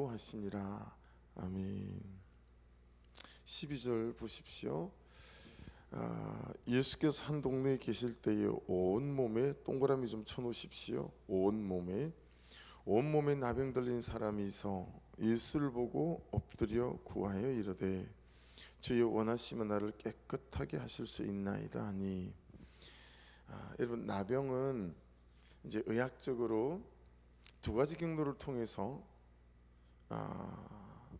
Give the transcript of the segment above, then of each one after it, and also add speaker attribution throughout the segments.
Speaker 1: 기도하시니라. 아멘. 12절 보십시오. 예수께서 한 동네에 계실 때에 온몸에 동그라미 좀 쳐놓으십시오. 온몸에 나병 들린 사람이 있어 예수를 보고 엎드려 구하여 이르되 주여 원하시면 나를 깨끗하게 하실 수 있나이다 하니. 여러분, 나병은 이제 의학적으로 두 가지 경로를 통해서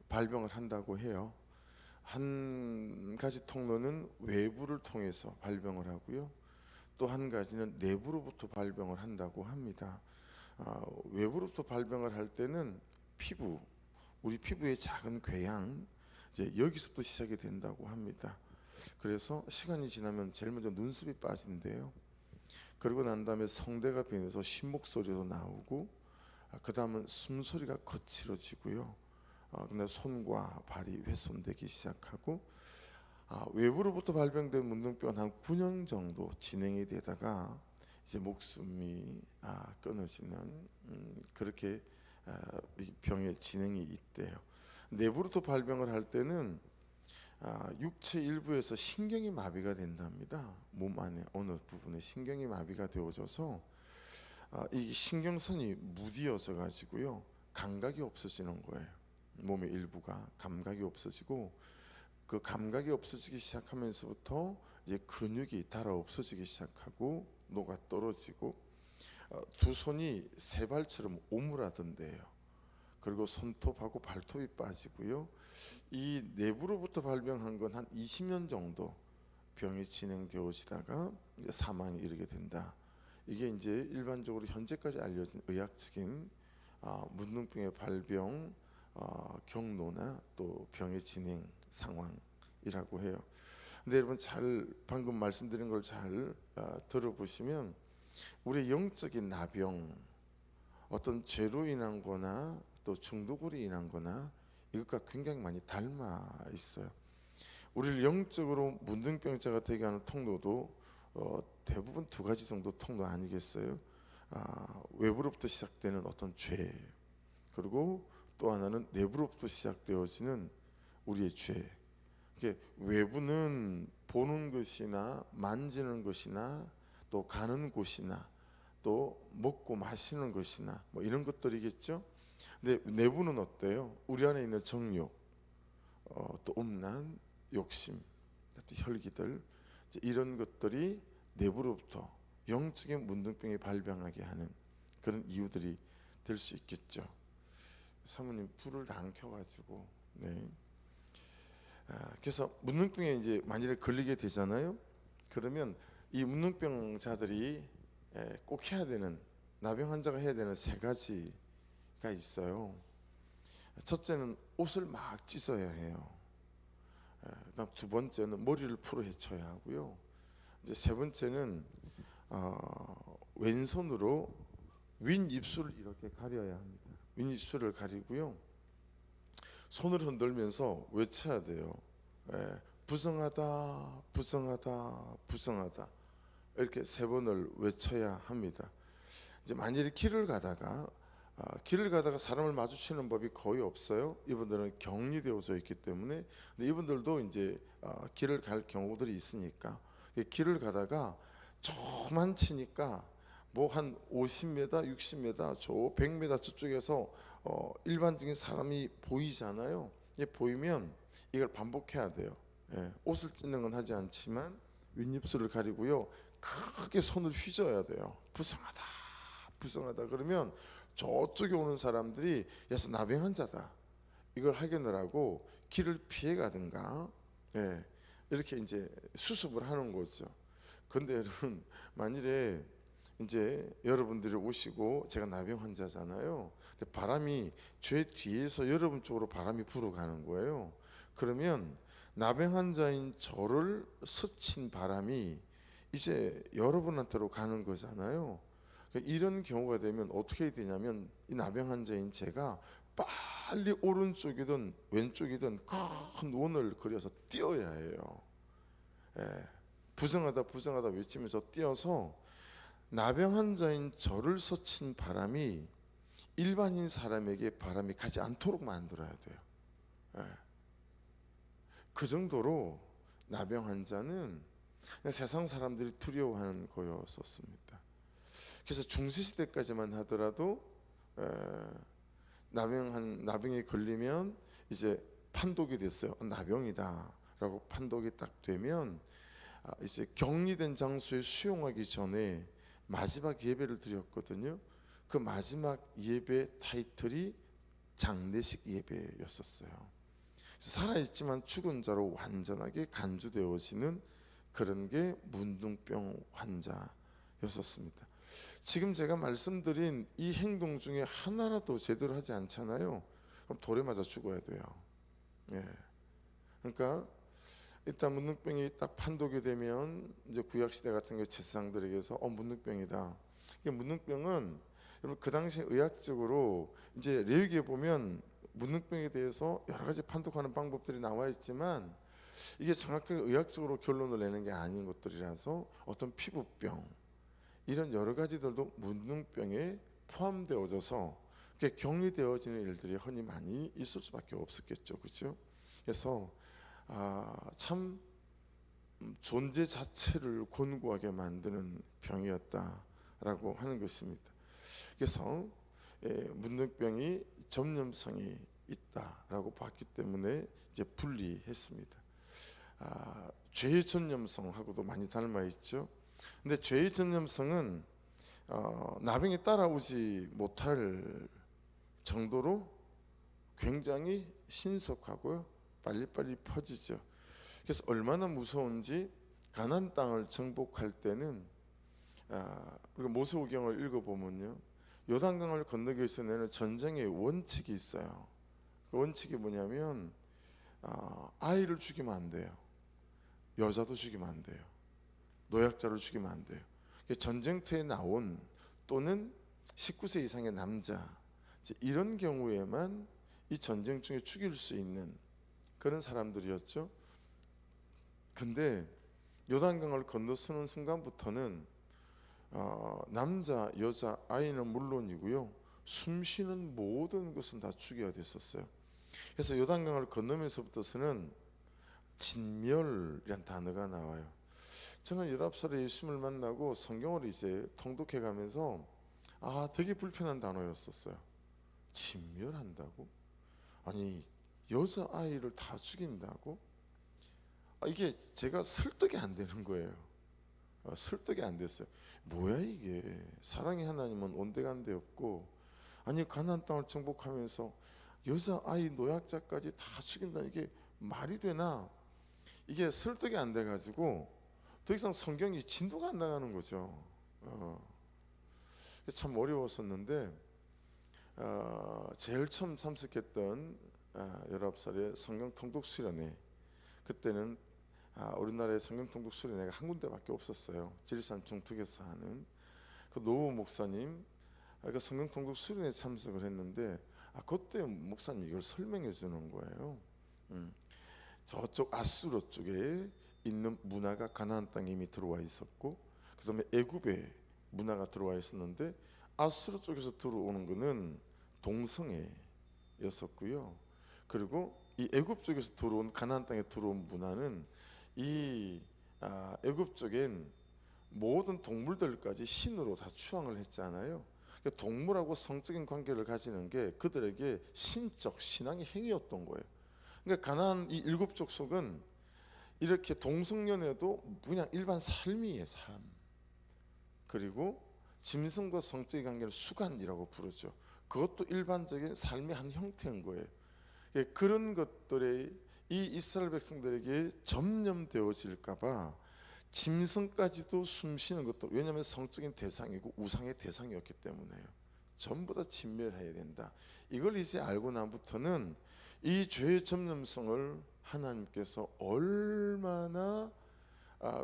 Speaker 1: 발병을 한다고 해요. 한 가지 통로는 외부를 통해서 발병을 하고요, 또 한 가지는 내부로부터 발병을 한다고 합니다. 외부로부터 발병을 할 때는 우리 피부의 작은 궤양, 이제 여기서부터 시작이 된다고 합니다. 그래서 시간이 지나면 제일 먼저 눈썹이 빠진대요. 그러고 난 다음에 성대가 변해서 쉰목소리도 나오고, 그 다음은 숨소리가 거칠어지고요, 근데 손과 발이 훼손되기 시작하고, 외부로부터 발병된 문둥병은 한 9년 정도 진행이 되다가 이제 목숨이 끊어지는 그렇게 이 병의 진행이 있대요. 내부로부터 발병을 할 때는 육체 일부에서 신경이 마비가 된답니다. 몸 안에 어느 부분에 신경이 마비가 되어져서 이 신경선이 무디어져 가지고요, 감각이 없어지는 거예요. 몸의 일부가 감각이 없어지고, 그 감각이 없어지기 시작하면서부터 이제 근육이 달아 없어지기 시작하고 녹아 떨어지고, 두 손이 세 발처럼 오므라든대요. 그리고 손톱하고 발톱이 빠지고요. 이 내부로부터 발병한 건 한 20년 정도 병이 진행되어지다가 이제 사망에 이르게 된다. 이게 이제 일반적으로 현재까지 알려진 의학적인 문둥병의 발병 경로나 또 병의 진행 상황이라고 해요. 근데 여러분, 방금 말씀드린 걸 잘 들어보시면 우리의 영적인 나병, 어떤 죄로 인한 거나 또 중독으로 인한 거나 이것과 굉장히 많이 닮아 있어요. 우리를 영적으로 문둥병자가 되게 하는 통로도 대부분 두 가지 정도 통로 아니겠어요? 외부로부터 시작되는 어떤 죄, 그리고 또 하나는 내부로부터 시작되어지는 우리의 죄. 외부는 보는 것이나 만지는 것이나 또 가는 곳이나 또 먹고 마시는 것이나 뭐 이런 것들이겠죠. 근데 내부는 어때요? 우리 안에 있는 정욕, 또 음란, 욕심, 혈기들, 이런 것들이 내부로부터 영적인 문둥병이 발병하게 하는 그런 이유들이 될 수 있겠죠. 사모님 불을 다 안 켜가지고, 네. 그래서 문둥병에 이제 만일에 걸리게 되잖아요. 그러면 이 문둥병자들이 꼭 해야 되는, 나병 환자가 해야 되는 세 가지가 있어요. 첫째는 옷을 막 찢어야 해요. 그다음 두 번째는 머리를 풀어 헤쳐야 하고요. 이제 세 번째는 왼손으로 윈 입술을 이렇게 가려야 합니다. 윈 입술을 가리고요, 손을 흔들면서 외쳐야 돼요. 부정하다, 부정하다, 부정하다, 이렇게 세 번을 외쳐야 합니다. 이제 만일에 길을 가다가 사람을 마주치는 법이 거의 없어요. 이분들은 격리되어져 있기 때문에. 근데 이분들도 이제 길을 갈 경우들이 있으니까, 길을 가다가 조만 치니까 뭐 한 50m, 60m, 저 100m 저쪽에서 일반적인 사람이 보이잖아요. 이게 보이면 이걸 반복해야 돼요. 옷을 찢는 건 하지 않지만 윗입술을 가리고요, 크게 손을 휘저어야 돼요. 부정하다, 부정하다. 그러면 저쪽에 오는 사람들이 야서 나병 환자다, 이걸 확인을 길을 피해 가든가, 이렇게 이제 수습을 하는 거죠. 근데 여러분, 만일에 이제 여러분들이 오시고 제가 나병 환자잖아요. 근데 바람이 제 뒤에서 여러분 쪽으로 바람이 불어가는 거예요. 그러면 나병 환자인 저를 스친 바람이 이제 여러분한테로 가는 거잖아요. 이런 경우가 되면 어떻게 되냐면, 이 나병 환자인 제가 빨리 오른쪽이든 왼쪽이든 큰 원을 그려서 뛰어야 해요. 부정하다, 부정하다 외치면서 뛰어서 나병 환자인 저를 스친 바람이 일반인 사람에게 바람이 가지 않도록 만들어야 돼요. 예. 그 정도로 나병 환자는 세상 사람들이 두려워하는 거였었습니다. 그래서 중세시대까지만 하더라도 나병에 걸리면 이제 판독이 됐어요. 나병이다라고 판독이 딱 되면 이제 격리된 장소에 수용하기 전에 마지막 예배를 드렸거든요. 그 마지막 예배 타이틀이 장례식 예배였었어요. 살아있지만 죽은 자로 완전하게 간주되어지는 그런 게 문둥병 환자였었습니다. 지금 제가 말씀드린 이 행동 중에 하나라도 제대로 하지 않잖아요. 그럼 돌에 맞아 죽어야 돼요. 예. 그러니까 일단 문둥병이 딱 판독이 되면 이제 구약 시대 같은 게 제사장들에게서 문둥병이다. 이게 문둥병은 여러분 그 당시 의학적으로 이제 레위기에 보면 문둥병에 대해서 여러 가지 판독하는 방법들이 나와 있지만 이게 정확하게 의학적으로 결론을 내는 게 아닌 것들이라서 어떤 피부병 이런 여러 가지들도 문둥병에 포함되어져서 격리되어지는 일들이 흔히 많이 있을 수밖에 없었겠죠, 그렇죠? 그래서 참 존재 자체를 곤고하게 만드는 병이었다라고 하는 것입니다. 그래서 문둥병이 전염성이 있다라고 봤기 때문에 이제 분리했습니다. 죄의 전염성하고도 많이 닮아 있죠. 근데 죄의 전염성은 나병이 따라오지 못할 정도로 굉장히 신속하고요, 빨리빨리 퍼지죠. 그래서 얼마나 무서운지 가나안 땅을 정복할 때는 우리가 모세오경을 읽어보면요, 요단강을 건너기 위해서 내는 전쟁의 원칙이 있어요. 그 원칙이 뭐냐면 아이를 죽이면 안 돼요. 여자도 죽이면 안 돼요. 노약자를 죽이면 안 돼요. 전쟁터에 나온 또는 19세 이상의 남자, 이런 경우에만 이 전쟁 중에 죽일 수 있는 그런 사람들이었죠. 근데 요단강을 건너서는 순간부터는 남자, 여자, 아이는 물론이고요, 숨쉬는 모든 것은 다 죽여야 됐었어요. 그래서 요단강을 건너면서부터는 진멸이란 단어가 나와요. 저는 19살에 예수님을 만나고 성경을 이제 통독해 가면서 되게 불편한 단어였었어요. 진멸한다고? 아니, 여자 아이를 다 죽인다고? 이게 제가 설득이 안 되는 거예요. 설득이 안 됐어요. 뭐야 이게? 사랑의 하나님은 온데간데 없고, 아니 가나안 땅을 정복하면서 여자 아이 노약자까지 다 죽인다, 이게 말이 되나? 이게 설득이 안 돼가지고 더 이상 성경이 진도가 안 나가는 거죠. 참 어려웠었는데 제일 처음 참석했던 19살의 성경 통독 수련회, 그때는 우리나라의 성경 통독 수련회가 한 군데밖에 없었어요. 지리산 중특에서 하는 그 노우 목사님, 그 성경 통독 수련회에 참석을 했는데 그때 목사님 이걸 설명해 주는 거예요. 저쪽 아수르 쪽에 있는 문화가 가나안 땅에 이미 들어와 있었고, 그 다음에 애굽에 문화가 들어와 있었는데 아수르 쪽에서 들어오는 거는 동성애였었고요. 그리고 이 애굽 쪽에서 들어온, 가나안 땅에 들어온 문화는 이 애굽 쪽엔 모든 동물들까지 신으로 다 추앙을 했잖아요. 동물하고 성적인 관계를 가지는 게 그들에게 신적 신앙의 행위였던 거예요. 그러니까 가나안 이 7족속은 이렇게 동성연애도 그냥 일반 삶이에요, 삶. 그리고 짐승과 성적인 관계를 수간이라고 부르죠. 그것도 일반적인 삶의 한 형태인 거예요. 그런 것들이 이 이스라엘 백성들에게 점령되어질까봐 짐승까지도 숨쉬는 것도, 왜냐하면 성적인 대상이고 우상의 대상이었기 때문에요. 전부 다 진멸해야 된다. 이걸 이제 알고 나부터는 이 죄의 전염성을 하나님께서 얼마나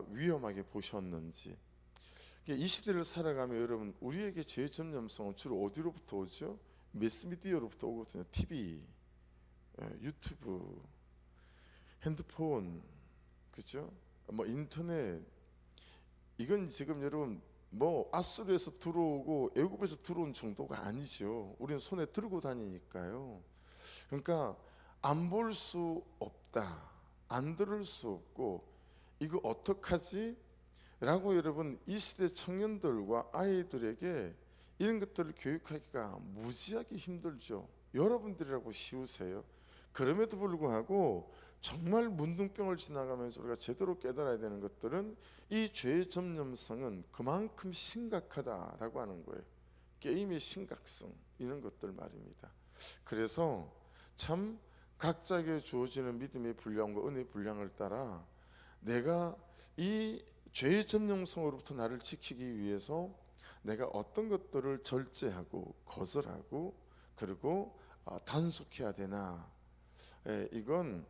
Speaker 1: 위험하게 보셨는지. 이 시대를 살아가면 여러분, 우리에게 죄의 전염성은 주로 어디로부터 오죠? 매스미디어로부터 오거든요. TV, 유튜브, 핸드폰, 그렇죠? 뭐 인터넷. 이건 지금 여러분 뭐 아수르에서 들어오고 애굽에서 들어온 정도가 아니죠. 우리는 손에 들고 다니니까요. 그러니까 안 볼 수 없다, 안 들을 수 없고, 이거 어떡하지? 라고 여러분, 이 시대 청년들과 아이들에게 이런 것들을 교육하기가 무지하게 힘들죠. 여러분들이라고 쉬우세요. 그럼에도 불구하고 정말 문둥병을 지나가면서 우리가 제대로 깨달아야 되는 것들은 이 죄의 전념성은 그만큼 심각하다라고 하는 거예요. 게임의 심각성, 이런 것들 말입니다. 그래서 참 각자에게 주어지는 믿음의 분량과 은혜의 분량을 따라 내가 이 죄의 전념성으로부터 나를 지키기 위해서 내가 어떤 것들을 절제하고 거절하고 그리고 단속해야 되나, 이건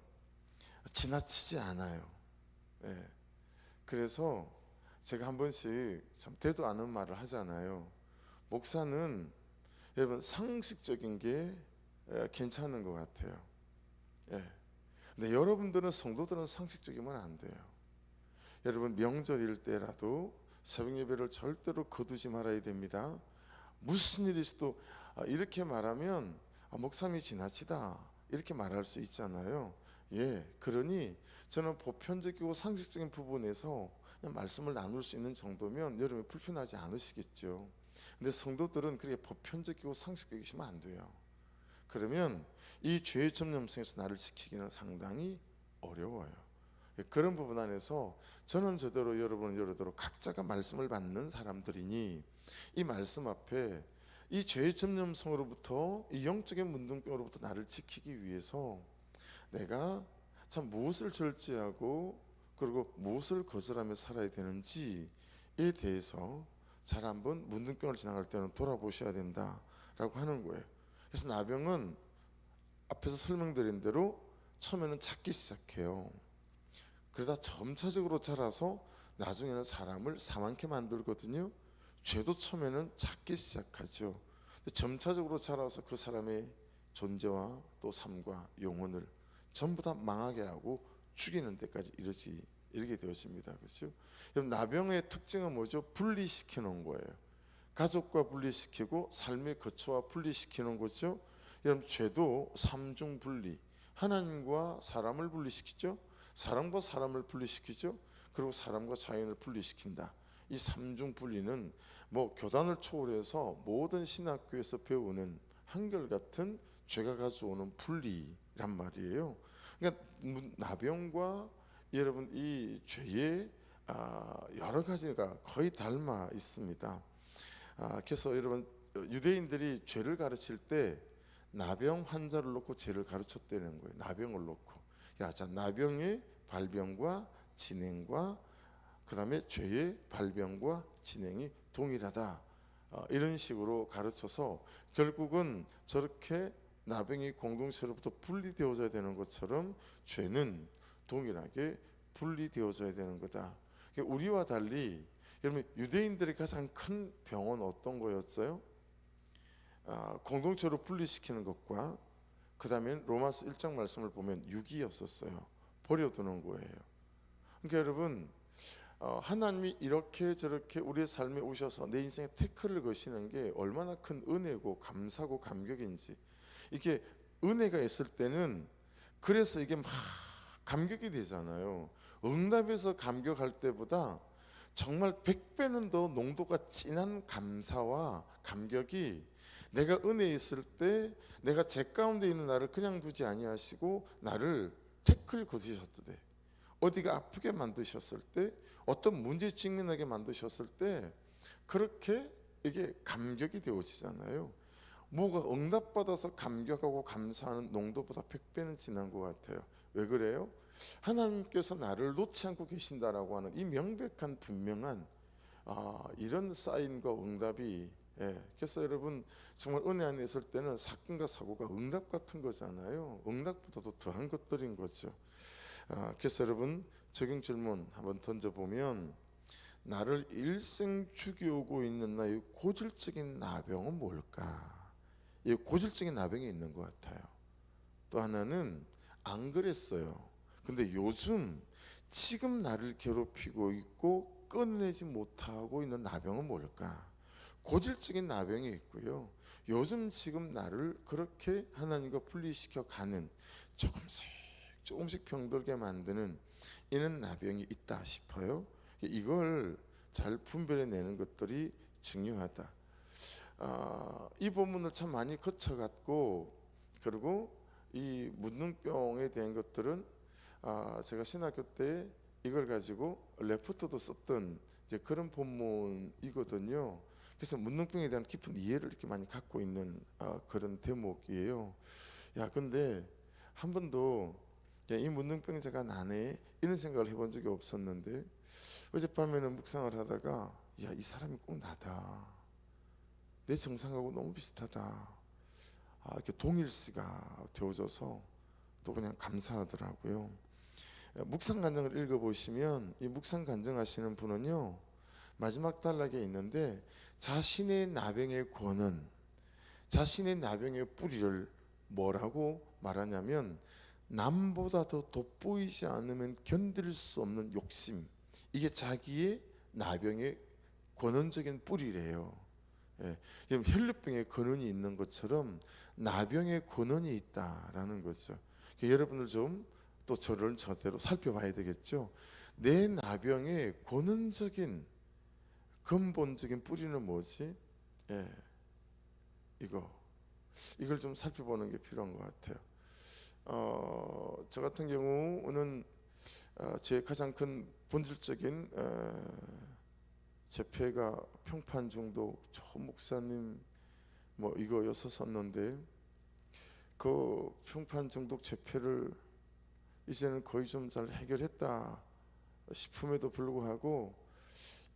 Speaker 1: 지나치지 않아요. 그래서 제가 한 번씩 참 되도 않은 말을 하잖아요. 목사는 여러분 상식적인 게 괜찮은 것 같아요. 근데 여러분들은, 성도들은 상식적이면 안 돼요. 여러분 명절일 때라도 새벽 예배를 절대로 거두지 말아야 됩니다. 무슨 일이 있어도 이렇게 말하면 목사님이 지나치다 이렇게 말할 수 있잖아요. 그러니 저는 보편적이고 상식적인 부분에서 그냥 말씀을 나눌 수 있는 정도면 여러분이 불편하지 않으시겠죠. 근데 성도들은 그렇게 보편적이고 상식적이시면 안 돼요. 그러면 이 죄의 전념성에서 나를 지키기는 상당히 어려워요. 그런 부분 안에서 저는 저대로, 여러분은 여러대로 각자가 말씀을 받는 사람들이니 이 말씀 앞에 이 죄의 전념성으로부터, 이 영적인 문둥병으로부터 나를 지키기 위해서 내가 참 무엇을 절제하고 그리고 무엇을 거절하며 살아야 되는지에 대해서 잘 한번 문둥병을 지나갈 때는 돌아보셔야 된다라고 하는 거예요. 그래서 나병은 앞에서 설명드린 대로 처음에는 작기 시작해요. 그러다 점차적으로 자라서 나중에는 사람을 사망케 만들거든요. 죄도 처음에는 작기 시작하죠. 점차적으로 자라서 그 사람의 존재와 또 삶과 영혼을 전부 다 망하게 하고 죽이는 데까지 이르게 되었습니다. 그렇죠? 여러분, 나병의 특징은 뭐죠? 분리시키는 거예요. 가족과 분리시키고 삶의 거처와 분리시키는 거죠. 여러분, 죄도 삼중 분리, 하나님과 사람을 분리시키죠. 사람과 사람을 분리시키죠. 그리고 사람과 자연을 분리시킨다. 이 삼중 분리는 뭐 교단을 초월해서 모든 신학교에서 배우는 한결같은 죄가 가져오는 분리란 말이에요. 그러니까 나병과 여러분 이 죄의 여러 가지가 거의 닮아 있습니다. 그래서 여러분, 유대인들이 죄를 가르칠 때 나병 환자를 놓고 죄를 가르쳤다는 거예요. 나병을 놓고, 자, 나병의 발병과 진행과 그 다음에 죄의 발병과 진행이 동일하다, 이런 식으로 가르쳐서 결국은 저렇게 나병이 공동체로부터 분리되어져야 되는 것처럼 죄는 동일하게 분리되어져야 되는 거다. 우리와 달리 여러분, 유대인들의 가장 큰 병은 어떤 거였어요? 공동체로 분리시키는 것과 그 다음에 로마서 1장 말씀을 보면 유기였었어요. 버려두는 거예요. 그러니까 여러분, 하나님이 이렇게 저렇게 우리의 삶에 오셔서 내 인생에 태클을 거시는 게 얼마나 큰 은혜고 감사고 감격인지, 이게 은혜가 있을 때는 그래서 이게 막 감격이 되잖아요. 응답에서 감격할 때보다 정말 100배는 더 농도가 진한 감사와 감격이, 내가 은혜에 있을 때 내가 제 가운데 있는 나를 그냥 두지 아니하시고 나를 태클 거시셨을 때, 어디가 아프게 만드셨을 때, 어떤 문제 직면하게 만드셨을 때 그렇게 이게 감격이 되어지잖아요. 뭐가 응답받아서 감격하고 감사하는 농도보다 100배는 진한 것 같아요. 왜 그래요? 하나님께서 나를 놓지 않고 계신다라고 하는 이 명백한 분명한 이런 사인과 응답이, 그래서 여러분 정말 은혜 안에 있을 때는 사건과 사고가 응답 같은 거잖아요. 응답보다도 더한 것들인 거죠. 그래서 여러분, 적용 질문 한번 던져보면, 나를 일생 죽여오고 있는 나의 고질적인 나병은 뭘까? 이 고질적인 나병이 있는 것 같아요. 또 하나는 안 그랬어요. 근데 요즘 지금 나를 괴롭히고 있고 끊어내지 못하고 있는 나병은 뭘까? 고질적인 나병이 있고요. 요즘 지금 나를 그렇게 하나님과 분리시켜 가는 조금씩 병들게 만드는 이런 나병이 있다 싶어요. 이걸 잘 분별해내는 것들이 중요하다. 이 본문을 참 많이 거쳐갔고, 그리고 이 문둥병에 대한 것들은 제가 신학교 때 이걸 가지고 레포트도 썼던 이제 그런 본문이거든요. 그래서 문둥병에 대한 깊은 이해를 이렇게 많이 갖고 있는 그런 대목이에요. 근데 한 번도 이 문둥병자가 나네 이런 생각을 해본 적이 없었는데, 어젯밤에는 묵상을 하다가 이 사람이 꼭 나다, 내 증상하고 너무 비슷하다, 이렇게 동일시가 되어져서 또 그냥 감사하더라고요. 묵상 간증을 읽어보시면 이 묵상 간증하시는 분은요, 마지막 단락에 있는데 자신의 나병의 권은, 자신의 나병의 뿌리를 뭐라고 말하냐면 남보다 더 돋보이지 않으면 견딜 수 없는 욕심, 이게 자기의 나병의 근원적인 뿌리래요. 혈류병의 근원이 있는 것처럼 나병의 근원이 있다라는 거죠. 여러분들 좀 또 저를 저대로 살펴봐야 되겠죠. 내 나병의 근원적인 근본적인 뿌리는 뭐지? 이걸 좀 살펴보는 게 필요한 것 같아요. 저 같은 경우는 제 가장 큰 본질적인 재폐가 평판 중독, 저 목사님 이거였었는데, 그 평판 중독 재폐를 이제는 거의 좀 잘 해결했다 싶음에도 불구하고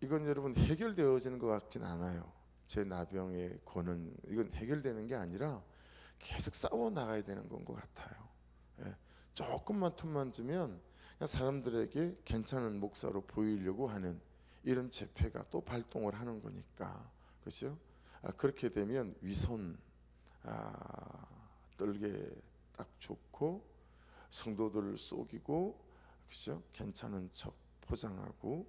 Speaker 1: 이건 여러분 해결되어지는 것 같진 않아요. 제 나병의 권은 이건 해결되는 게 아니라 계속 싸워 나가야 되는 건 것 같아요. 조금만 틈만 주면 그냥 사람들에게 괜찮은 목사로 보이려고 하는 이런 재폐가 또 발동을 하는 거니까, 그렇죠? 그렇게 되면 위선 떨게 딱 좋고, 성도들을 속이고, 그렇죠? 괜찮은 척 포장하고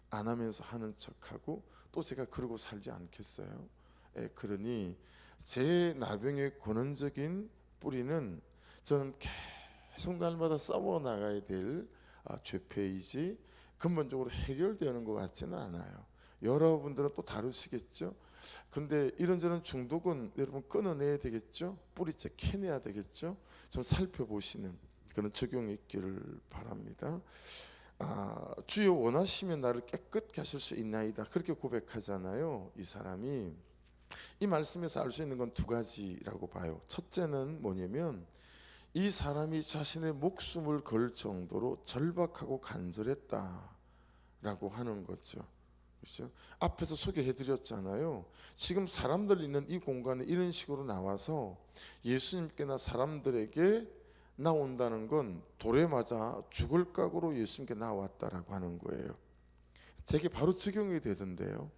Speaker 1: 안 하면서 하는 척하고, 또 제가 그러고 살지 않겠어요? 그러니 제 나병의 근원적인 뿌리는 저는 계속 날마다 싸워 나가야 될 죄폐이지 근본적으로 해결되는 것 같지는 않아요. 여러분들은 또 다르시겠죠. 근데 이런저런 중독은 여러분 끊어내야 되겠죠. 뿌리째 캐내야 되겠죠. 좀 살펴보시는 그런 적용이 있기를 바랍니다. 주여 원하시면 나를 깨끗게 하실 수 있나이다, 그렇게 고백하잖아요. 이 사람이 이 말씀에서 알 수 있는 건 두 가지라고 봐요. 첫째는 뭐냐면 이 사람이 자신의 목숨을 걸 정도로 절박하고 간절했다라고 하는 거죠. 그렇죠? 앞에서 소개해드렸잖아요. 지금 사람들 있는 이 공간에 이런 식으로 나와서 예수님께나 사람들에게 나온다는 건 돌에 맞아 죽을 각오로 예수님께 나왔다라고 하는 거예요. 제게 바로 적용이 되던데요.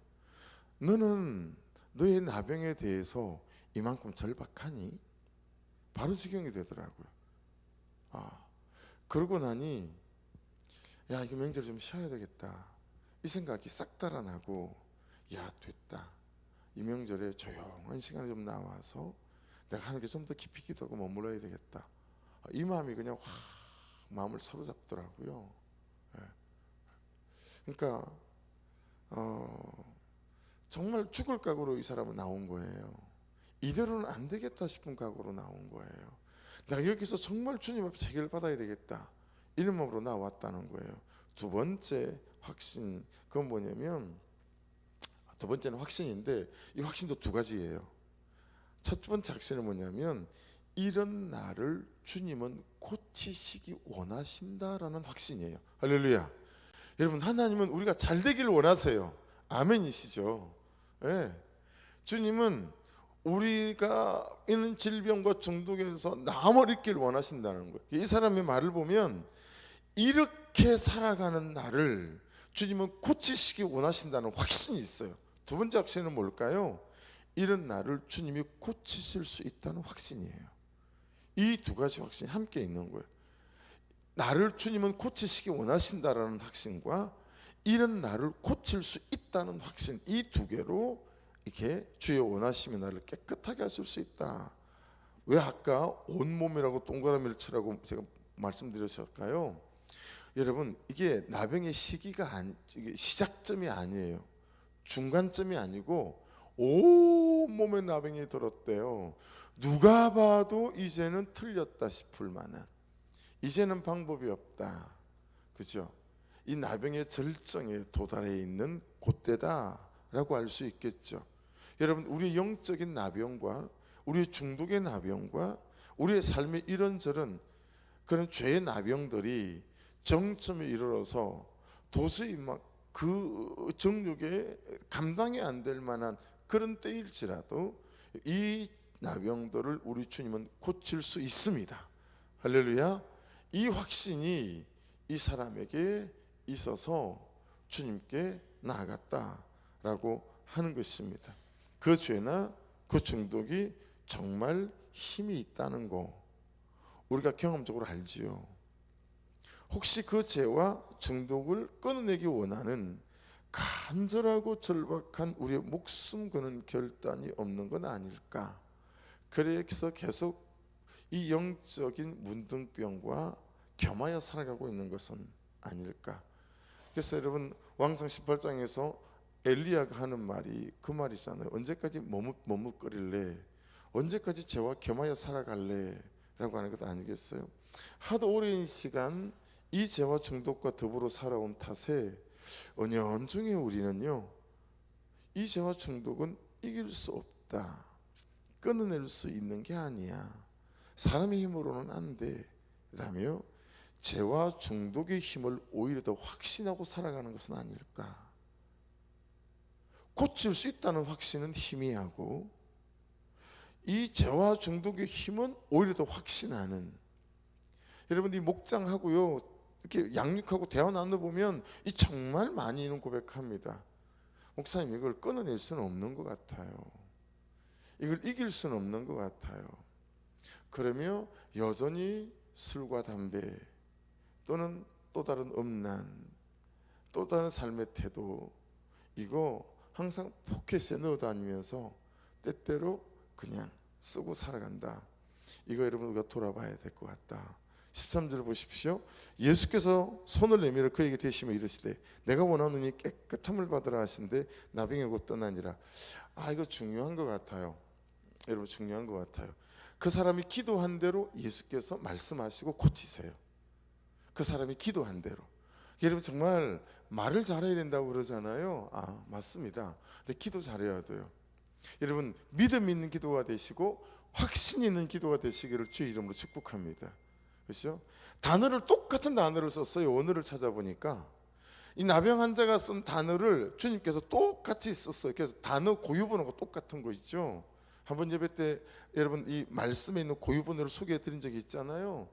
Speaker 1: 너는 너의 나병에 대해서 이만큼 절박하니? 바로 적용이 되더라고요. 그러고 나니 이거 명절 좀 쉬어야 되겠다, 이 생각이 싹 달아나고, 됐다, 이 명절에 조용한 시간에 좀 나와서 내가 하는 게 좀 더 깊이 기도하고 머물러야 되겠다, 이 마음이 그냥 확 마음을 사로잡더라고요. 그러니까 정말 죽을 각오로 이 사람은 나온 거예요. 이대로는 안 되겠다 싶은 각오로 나온 거예요. 내가 여기서 정말 주님 앞에서 해결받아야 되겠다, 이런 마음으로 나왔다는 거예요. 두 번째 확신, 그건 뭐냐면, 두 번째는 확신인데 이 확신도 두 가지예요. 첫 번째 확신은 뭐냐면 이런 나를 주님은 고치시기 원하신다라는 확신이에요. 할렐루야. 여러분, 하나님은 우리가 잘 되기를 원하세요. 아멘이시죠? 주님은 우리가 있는 질병과 중독에서 남을 있기를 원하신다는 거예요. 이 사람의 말을 보면 이렇게 살아가는 나를 주님은 고치시기 원하신다는 확신이 있어요. 두 번째 확신은 뭘까요? 이런 나를 주님이 고치실 수 있다는 확신이에요. 이 두 가지 확신이 함께 있는 거예요. 나를 주님은 고치시기 원하신다라는 확신과 이런 나를 고칠 수 있다는 확신, 이 두 개로 이렇게 주의 원하시면 나를 깨끗하게 하실 수 있다. 왜 아까 온몸이라고 동그라미를 치라고 제가 말씀드렸을까요? 여러분, 이게 나병의 이게 시작점이 아니에요. 중간점이 아니고 온몸에 나병이 들었대요. 누가 봐도 이제는 틀렸다 싶을 만한, 이제는 방법이 없다, 그죠? 이 나병의 절정에 도달해 있는 그때다라고 알 수 있겠죠. 여러분, 우리 영적인 나병과 우리 중독의 나병과 우리의 삶의 이런저런 그런 죄의 나병들이 정점에 이르러서 도저히 막 그 정욕에 감당이 안 될 만한 그런 때일지라도 이 나병들을 우리 주님은 고칠 수 있습니다. 할렐루야. 이 확신이 이 사람에게 있어서 주님께 나아갔다라고 하는 것입니다. 그 죄나 그 중독이 정말 힘이 있다는 거 우리가 경험적으로 알지요. 혹시 그 죄와 중독을 끊어내기 원하는 간절하고 절박한 우리의 목숨 거는 결단이 없는 건 아닐까? 그래서 계속 이 영적인 문둥병과 겸하여 살아가고 있는 것은 아닐까? 그래서 여러분, 왕성 18장에서 엘리야가 하는 말이 그 말이잖아요. 언제까지 머뭇거릴래? 언제까지 죄와 겸하여 살아갈래? 라고 하는 것 아니겠어요? 하도 오랜 시간 이 죄와 중독과 더불어 살아온 탓에 은연중에 우리는요, 이 죄와 중독은 이길 수 없다, 끊어낼 수 있는 게 아니야, 사람의 힘으로는 안 돼 라며 죄와 중독의 힘을 오히려 더 확신하고 살아가는 것은 아닐까. 고칠 수 있다는 확신은 희미하고 이 죄와 중독의 힘은 오히려 더 확신하는, 여러분, 이 목장하고요 이렇게 양육하고 대화 나눠보면 이 정말 많이 있는 고백합니다. 목사님, 이걸 끊어낼 수는 없는 것 같아요. 이걸 이길 수는 없는 것 같아요. 그러며 여전히 술과 담배 또는 또 다른 음란, 또 다른 삶의 태도, 이거 항상 포켓에 넣어 다니면서 때때로 그냥 쓰고 살아간다. 이거 여러분 우리가 돌아봐야 될 것 같다. 13절 보십시오. 예수께서 손을 내밀어 그에게 대시며 이르시되 내가 원하노니 깨끗함을 받으라 하신데 나병이 곧 떠나니라. 이거 중요한 것 같아요. 여러분, 중요한 것 같아요. 그 사람이 기도한 대로 예수께서 말씀하시고 고치세요. 그 사람이 기도한 대로. 여러분, 정말 말을 잘해야 된다고 그러잖아요. 맞습니다. 근데 기도 잘해야 돼요. 여러분, 믿음 있는 기도가 되시고 확신 있는 기도가 되시기를 주의 이름으로 축복합니다. 그렇죠? 똑같은 단어를 썼어요. 원어를 찾아보니까 이 나병 환자가 쓴 단어를 주님께서 똑같이 썼어요. 그래서 단어 고유번호가 똑같은 거 있죠. 한번 예배 때 여러분 이 말씀에 있는 고유번호를 소개해 드린 적이 있잖아요.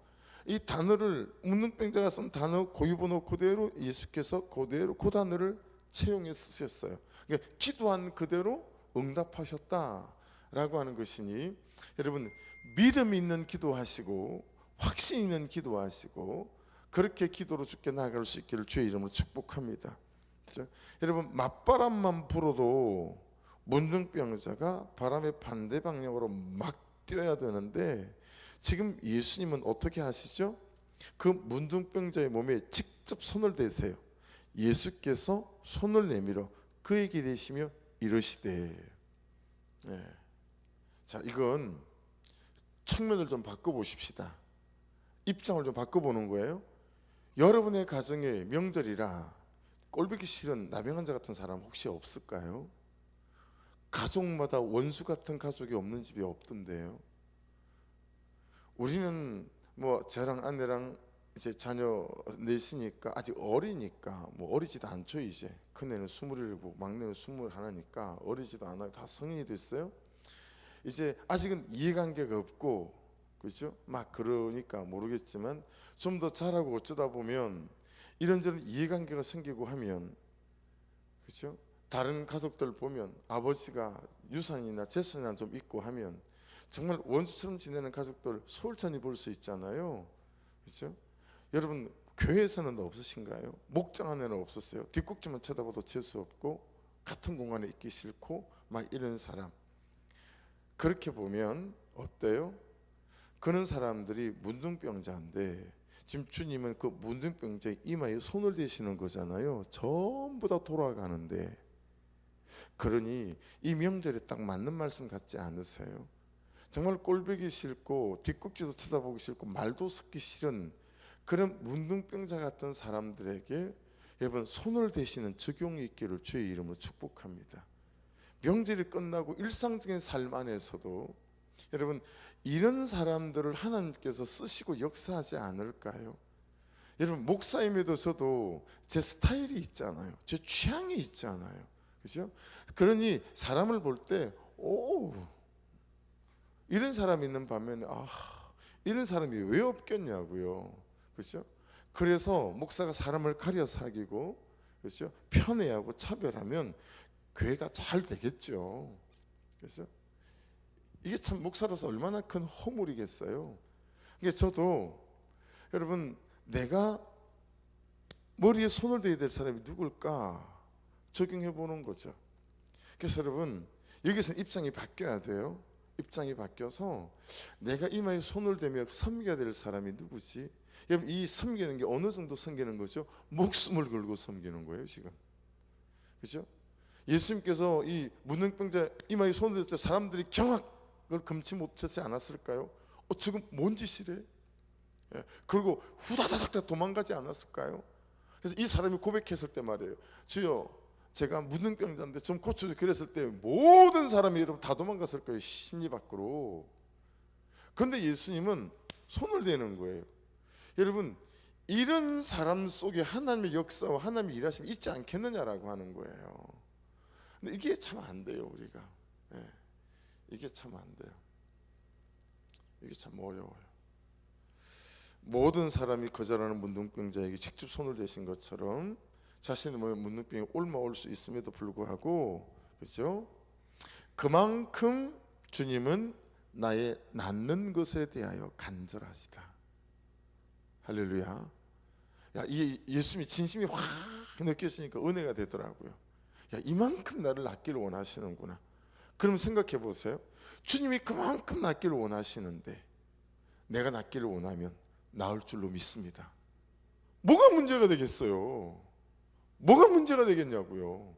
Speaker 1: 이 단어를 문둥병자가 쓴 단어 고유번호 그대로 예수께서 그대로 그 단어를 채용해 쓰셨어요. 그러니까 기도한 그대로 응답하셨다라고 하는 것이니 여러분, 믿음 있는 기도하시고 확신 있는 기도하시고 그렇게 기도로 주께 나아갈 수 있기를 주의 이름으로 축복합니다. 그렇죠? 여러분, 맞바람만 불어도 문둥병자가 바람의 반대 방향으로 막 뛰어야 되는데 지금 예수님은 어떻게 하시죠? 그 문둥병자의 몸에 직접 손을 대세요. 예수께서 손을 내밀어 그에게 대시며 이르시되. 자, 이건 측면을 좀 바꿔보십시다. 입장을 좀 바꿔보는 거예요. 여러분의 가정에 명절이라 꼴보기 싫은 나병 환자 같은 사람 혹시 없을까요? 가족마다 원수 같은 가족이 없는 집이 없던데요. 우리는 뭐 저랑 아내랑 이제 자녀 넷이니까 아직 어리니까 뭐 어리지도 않죠. 이제 큰애는 27, 막내는 21이니까 어리지도 않아요. 다 성인이 됐어요. 이제 아직은 이해관계가 없고, 그렇죠? 막 그러니까 모르겠지만 좀 더 자라고 어쩌다 보면 이런저런 이해관계가 생기고 하면, 그렇죠? 다른 가족들 보면 아버지가 유산이나 재산이나 좀 있고 하면 정말 원수처럼 지내는 가족들 소홀찮이 볼 수 있잖아요. 그렇죠? 여러분, 교회에서는 없으신가요? 목장 안에는 없었어요. 뒷꼭지만 쳐다봐도 재수 없고 같은 공간에 있기 싫고 막 이런 사람. 그렇게 보면 어때요? 그런 사람들이 문둥병자인데 지금 주님은 그 문둥병자의 이마에 손을 대시는 거잖아요. 전부 다 돌아가는데, 그러니 이 명절에 딱 맞는 말씀 같지 않으세요? 정말 꼴보기 싫고 뒷꼭지도 쳐다보기 싫고 말도 섞기 싫은 그런 문둥병자 같은 사람들에게 여러분 손을 대시는 적용이 있기를 주의 이름으로 축복합니다. 명절이 끝나고 일상적인 삶 안에서도 여러분 이런 사람들을 하나님께서 쓰시고 역사하지 않을까요? 여러분 목사임에도 저도 제 스타일이 있잖아요. 제 취향이 있잖아요. 그죠? 그러니 사람을 볼 때 오, 이런 사람이 있는 반면에 이런 사람이 왜 없겠냐고요. 그렇죠? 그래서 목사가 사람을 가려 사귀고, 그렇죠? 편애하고 차별하면 교회가 잘 되겠죠. 그렇죠? 이게 참 목사로서 얼마나 큰 허물이겠어요. 그러니까 저도 여러분 내가 머리에 손을 대야 될 사람이 누굴까 적용해 보는 거죠. 그래서 여러분 여기서 입장이 바뀌어야 돼요. 입장이 바뀌어서 내가 이마에 손을 대며 섬겨야 될 사람이 누구지? 여러분 이 섬기는 게 어느 정도 섬기는 거죠? 목숨을 걸고 섬기는 거예요 지금. 그렇죠? 예수님께서 이 문둥병자 이마에 손을 댔을 때 사람들이 경악을 금치 못하지 않았을까요? 지금 뭔 짓이래? 그리고 후다다닥 도망가지 않았을까요? 그래서 이 사람이 고백했을 때 말이에요. 주여 제가 문둥병자인데 좀 고쳐줘. 그랬을 때 모든 사람이 여러분 다 도망갔을 거예요. 심리 밖으로. 그런데 예수님은 손을 대는 거예요. 여러분 이런 사람 속에 하나님의 역사와 하나님의 일하심이 있지 않겠느냐라고 하는 거예요. 근데 이게 참 안 돼요 우리가. 이게 참 안 돼요. 이게 참 어려워요. 모든 사람이 거절하는 문둥병자에게 직접 손을 대신 것처럼 자신의 몸에 문둥병이 옮아올 수 있음에도 불구하고, 그렇죠? 그만큼 주님은 나의 낫는 것에 대하여 간절하시다. 할렐루야. 야, 이 예수님이 진심이 확 느껴지니까 은혜가 되더라고요. 야, 이만큼 나를 낫기를 원하시는구나. 그럼 생각해 보세요. 주님이 그만큼 낫기를 원하시는데 내가 낫기를 원하면 나을 줄로 믿습니다. 뭐가 문제가 되겠어요? 뭐가 문제가 되겠냐고요.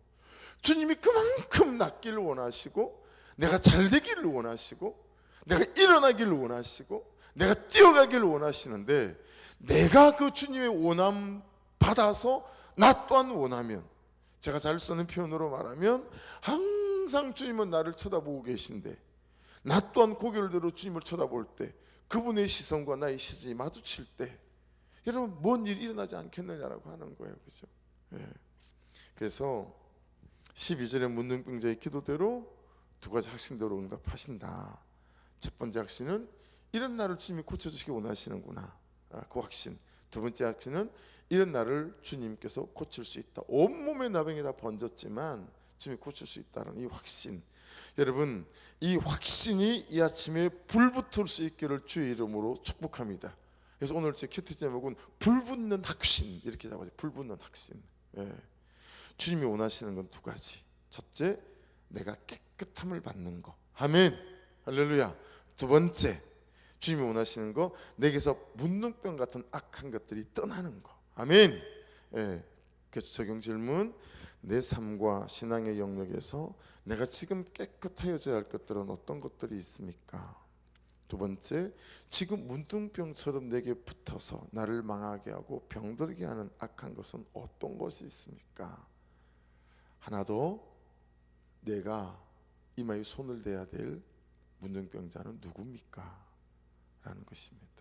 Speaker 1: 주님이 그만큼 낫기를 원하시고 내가 잘 되기를 원하시고 내가 일어나기를 원하시고 내가 뛰어가기를 원하시는데 내가 그 주님의 원함 받아서 나 또한 원하면, 제가 잘 쓰는 표현으로 말하면 항상 주님은 나를 쳐다보고 계신데 나 또한 고개를 들어 주님을 쳐다볼 때 그분의 시선과 나의 시선이 마주칠 때 여러분 뭔 일이 일어나지 않겠느냐라고 하는 거예요. 그죠? 그래서 12절에 문둥병자의 기도대로 두 가지 확신대로 응답하신다. 첫 번째 확신은 이런 나를 주님이 고쳐주시기 원하시는구나, 그 확신. 두 번째 확신은 이런 나를 주님께서 고칠 수 있다. 온몸의 나병이 다 번졌지만 주님이 고칠 수 있다는 이 확신. 여러분 이 확신이 이 아침에 불붙을 수 있기를 주의 이름으로 축복합니다. 그래서 오늘 제 큐티 제목은 불붙는 확신 이렇게 잡아요. 불붙는 확신. 주님이 원하시는 건 두 가지. 첫째, 내가 깨끗함을 받는 거. 아멘. 할렐루야. 두 번째, 주님이 원하시는 거, 내게서 문둥병 같은 악한 것들이 떠나는 거. 아멘. 그래서 적용 질문, 내 삶과 신앙의 영역에서 내가 지금 깨끗해져야 할 것들은 어떤 것들이 있습니까? 두 번째, 지금 문둥병처럼 내게 붙어서 나를 망하게 하고 병들게 하는 악한 것은 어떤 것이 있습니까? 하나 더, 내가 이마에 손을 대야 될 문둥병자는 누굽니까? 라는 것입니다.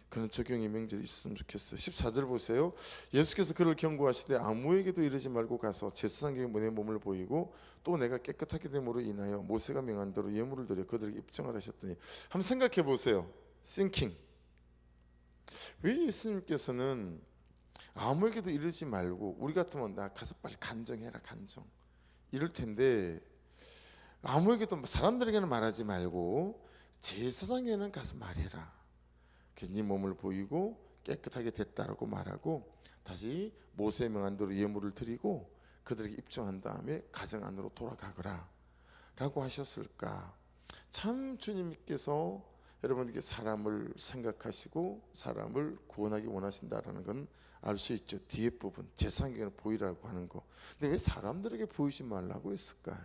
Speaker 1: 그런 적용의 명절이 있었으면 좋겠어요. 14절 보세요. 예수께서 그를 경고하시되 아무에게도 이르지 말고 가서 제사장에게 내 몸을 보이고 또 내가 깨끗하게 됨으로 인하여 모세가 명한 대로 예물을 드려 그들에게 입증을 하셨더니. 한번 생각해 보세요. Thinking. 왜 예수님께서는 아무에게도 이르지 말고, 우리 같으면 나 가서 빨리 간정해라 간정 이럴 텐데, 아무에게도 사람들에게는 말하지 말고 제사장에게는 가서 말해라. 네 몸을 보이고 깨끗하게 됐다라고 말하고 다시 모세의 명한 대로 예물을 드리고 그들에게 입증한 다음에 가정 안으로 돌아가거라 라고 하셨을까? 참 주님께서 여러분에게 사람을 생각하시고 사람을 구원하기 원하신다라는 건 알 수 있죠. 뒤에 부분 제사장에게는 보이라고 하는 거. 근데 왜 사람들에게 보이지 말라고 했을까요?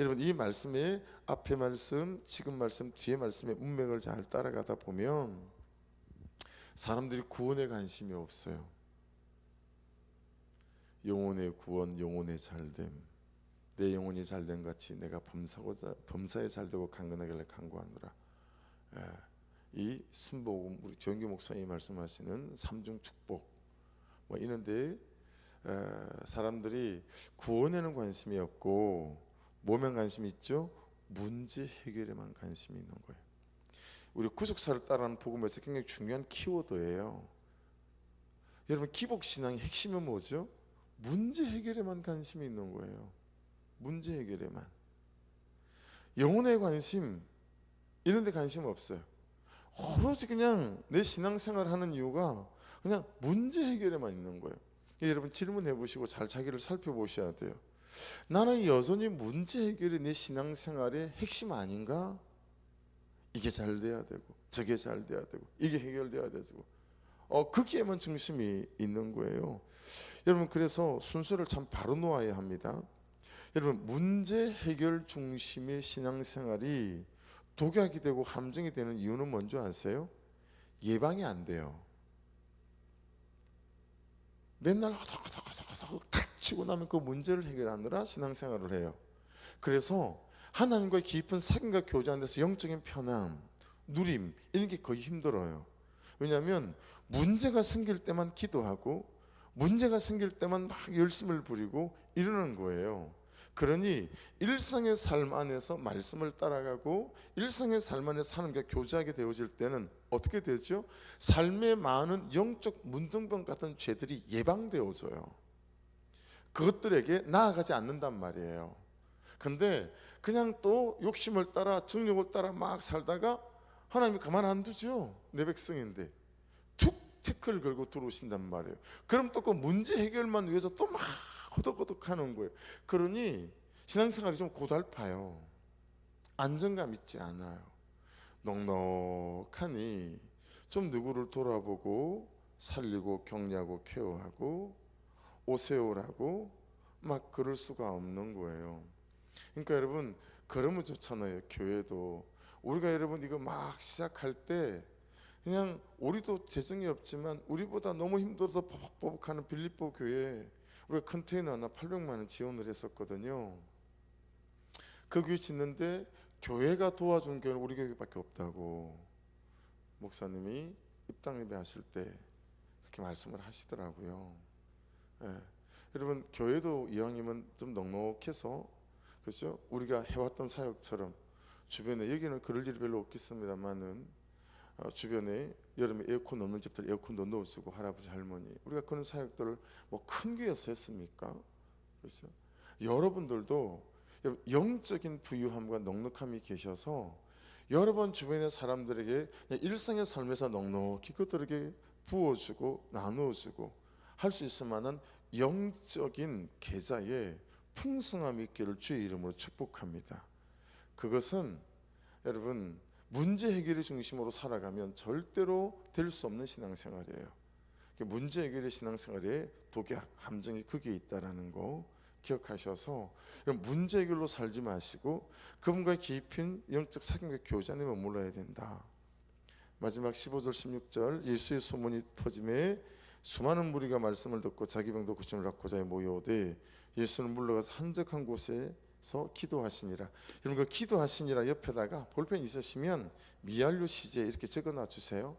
Speaker 1: 여러분 이 말씀의 앞에 말씀, 지금 말씀, 뒤에 말씀의 문맥을 잘 따라가다 보면 사람들이 구원에 관심이 없어요. 영혼의 구원, 영혼의 잘됨, 내 영혼이 잘된 같이 내가 범사에 잘되고 강건하길래 강구하노라. 이 순복음, 우리 정규 목사님이 말씀하시는 삼중 축복 뭐 이런데 사람들이 구원에는 관심이 없고 뭐면 관심이 있죠? 문제 해결에만 관심이 있는 거예요. 우리 구속사를 따르는 복음에서 굉장히 중요한 키워드예요. 여러분 기복신앙의 핵심은 뭐죠? 문제 해결에만 관심이 있는 거예요. 문제 해결에만. 영혼의 관심 이런 데 관심 없어요. 오로지 그냥 내 신앙생활 하는 이유가 그냥 문제 해결에만 있는 거예요. 여러분 질문해 보시고 잘 자기를 살펴보셔야 돼요. 나는 여전히 문제 해결이 내 신앙생활의 핵심 아닌가? 이게 잘 돼야 되고 저게 잘 돼야 되고 이게 해결돼야 되고 거기에만 중심이 있는 거예요. 여러분 그래서 순서를 참 바로 놓아야 합니다. 여러분 문제 해결 중심의 신앙생활이 독약이 되고 함정이 되는 이유는 뭔지 아세요? 예방이 안 돼요. 맨날 허덕허덕 탁 치고 나면 그 문제를 해결하느라 신앙생활을 해요. 그래서 하나님과의 깊은 사귐과 교제 안에서 영적인 편안, 누림 이런 게 거의 힘들어요. 왜냐하면 문제가 생길 때만 기도하고 문제가 생길 때만 막 열심을 부리고 이러는 거예요. 그러니 일상의 삶 안에서 말씀을 따라가고 일상의 삶 안에서 하나님과 교제하게 되어질 때는 어떻게 되죠? 삶에 많은 영적 문둥병 같은 죄들이 예방되어져요. 그것들에게 나아가지 않는단 말이에요. 근데 그냥 또 욕심을 따라 정욕을 따라 막 살다가 하나님이 가만 안 두죠. 내 백성인데 툭 태클 걸고 들어오신단 말이에요. 그럼 또 그 문제 해결만 위해서 또 막 허덕허덕 하는 거예요. 그러니 신앙생활이 좀 고달파요. 안정감 있지 않아요. 넉넉하니 좀 누구를 돌아보고 살리고 격려하고 케어하고 오세요라고 막 그럴 수가 없는 거예요. 그러니까 여러분 그러면 좋잖아요. 교회도 우리가 여러분 이거 막 시작할 때 그냥 우리도 재정이 없지만 우리보다 너무 힘들어서 버벅버벅하는 빌립보 교회 우리가 컨테이너 하나 800만 원 지원을 했었거든요. 그 교회 짓는데 교회가 도와준 교회는 우리 교회밖에 없다고 목사님이 입당 예배하실 때 그렇게 말씀을 하시더라고요. 여러분 교회도 이왕이면 좀 넉넉해서 그렇죠? 우리가 해왔던 사역처럼 주변에 여기는 그럴 일이 별로 없겠습니다만은 주변에 여름에 에어컨 없는 집들 에어컨도 넣어주고 할아버지 할머니 우리가 그런 사역들을 뭐 큰 교회에서 했습니까? 그렇죠? 여러분들도 영적인 부유함과 넉넉함이 계셔서 여러분 주변의 사람들에게 일상의 삶에서 넉넉히 그들에게 부어주고 나누어주고 할 수 있을 만한 영적인 계좌에 풍성함이 있기를 주의 이름으로 축복합니다. 그것은 여러분 문제 해결의 중심으로 살아가면 절대로 될 수 없는 신앙생활이에요. 문제 해결의 신앙생활에 독약, 함정이 크게 있다라는 거 기억하셔서 문제 해결로 살지 마시고 그분과의 깊은 영적 사귐과 교제 안에 머물러야 된다. 마지막 15절 16절 예수의 소문이 퍼짐에 수많은 무리가 말씀을 듣고 자기 병도 고침을 받고자 모여오되 예수는 물러가서 한적한 곳에서 기도하시니라. 여러분 그 기도하시니라 옆에다가 볼펜 있으시면 미알료 시제 이렇게 적어놔 주세요.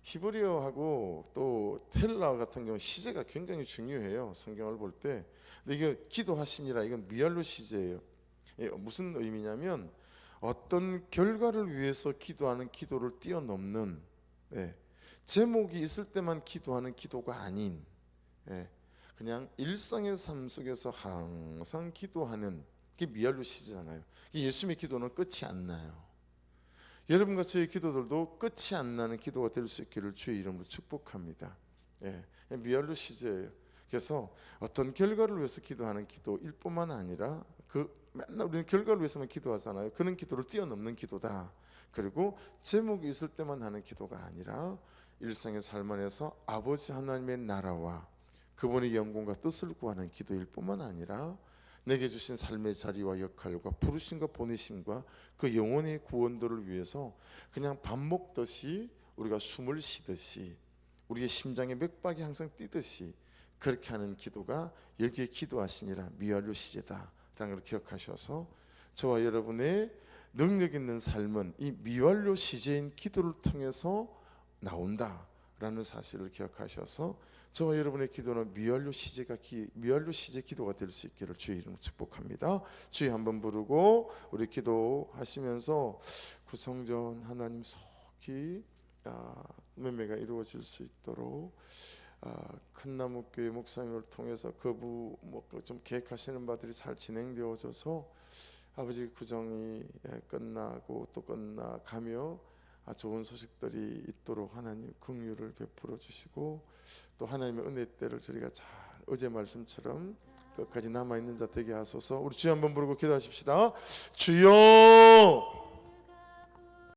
Speaker 1: 히브리어하고 또 헬라어 같은 경우 시제가 굉장히 중요해요. 성경을 볼 때. 근데 이게 기도하시니라 이건 미알로 시제예요. 무슨 의미냐면 어떤 결과를 위해서 기도하는 기도를 뛰어넘는 제목이 있을 때만 기도하는 기도가 아닌 그냥 일상의 삶 속에서 항상 기도하는 게 미알로 시제잖아요. 예수님의 기도는 끝이 안 나요. 여러분과 저의 기도들도 끝이 안 나는 기도가 될 수 있기를 주의 이름으로 축복합니다. 예, 미완료 시제예요. 그래서 어떤 결과를 위해서 기도하는 기도일 뿐만 아니라 맨날 우리는 결과를 위해서만 기도하잖아요. 그런 기도를 뛰어넘는 기도다. 그리고 제목이 있을 때만 하는 기도가 아니라 일상의 삶 안에서 아버지 하나님의 나라와 그분의 영광과 뜻을 구하는 기도일 뿐만 아니라 내게 주신 삶의 자리와 역할과 부르심과 보내심과 그 영혼의 구원들을 위해서 그냥 밥 먹듯이 우리가 숨을 쉬듯이 우리의 심장의 맥박이 항상 뛰듯이 그렇게 하는 기도가 여기에 기도하시니라 미완료 시제다라는 걸 기억하셔서 저와 여러분의 능력 있는 삶은 이 미완료 시제인 기도를 통해서 나온다라는 사실을 기억하셔서 저와 여러분의 기도는 미완료 시제 기도가 될 수 있기를 주의 이름으로 축복합니다. 주의 한번 부르고 우리 기도하시면서 구성전 하나님 속히 매매가 이루어질 수 있도록 큰 나무 교회 목사님을 통해서 좀 계획하시는 바들이 잘 진행되어져서 아버지 구정이 끝나고 또 끝나가며 좋은 소식들이 있도록 하나님 긍휼을 베풀어 주시고 또 하나님의 은혜 때를 저희가 잘 어제 말씀처럼 끝까지 남아있는 자 되게 하소서. 우리 주여 한번 부르고 기도하십시다. 주여